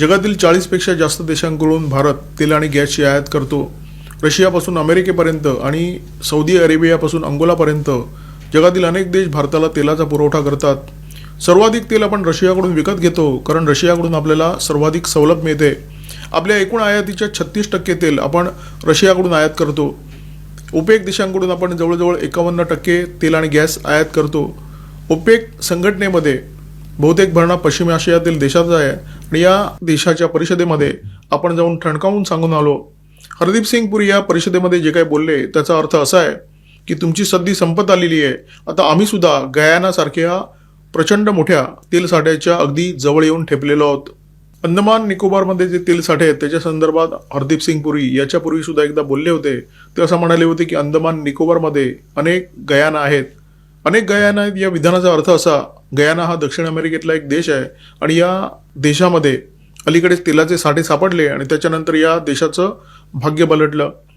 जगातील 40पेक्षा जास्त देशांकडून भारत तेल आणि गॅसची आयात करतो. रशियापासून अमेरिकेपर्यंत आणि सौदी अरेबियापासून अंगोलापर्यंत जगातील अनेक देश भारताला तेलाचा पुरवठा करतात. सर्वाधिक तेल आपण रशियाकडून विकत घेतो, कारण रशियाकडून आपल्याला सर्वाधिक सवलत मिळते. आपल्या एकूण आयातीच्या 36% तेल आपण रशियाकडून आयात करतो. ओपेक देशांकडून आपण जवळजवळ 51% तेल आणि गॅस आयात करतो. ओपेक संघटनेमध्ये बहुतेक भरणा पश्चिम आशियातील देशाचा आहे आणि या देशाच्या परिषदेमध्ये आपण जाऊन ठणकावून सांगून आलो. हरदीप सिंग पुरी या परिषदेमध्ये जे काही बोलले त्याचा अर्थ असा आहे की तुमची सद्दी संपत आलेली आहे. आता आम्ही सुद्धा गयानासारख्या प्रचंड मोठ्या तेल साठ्याच्या अगदी जवळ येऊन ठेपलेलो आहोत. अंदमान निकोबारमध्ये जे तेल साठे आहेत त्याच्या संदर्भात हरदीप सिंग पुरी याच्यापूर्वी सुद्धा एकदा बोलले होते. ते असं म्हणाले होते की अंदमान निकोबारमध्ये अनेक गयाना आहेत. अनेक गयाना आहेत या विधानाचा अर्थ असा, गयाना हा दक्षिण अमेरिकेतला एक देश आहे आणि या देशामध्ये अलीकडेच तेलाचे साठे सापडले आणि त्याच्यानंतर या देशाचं भाग्य पलटलं.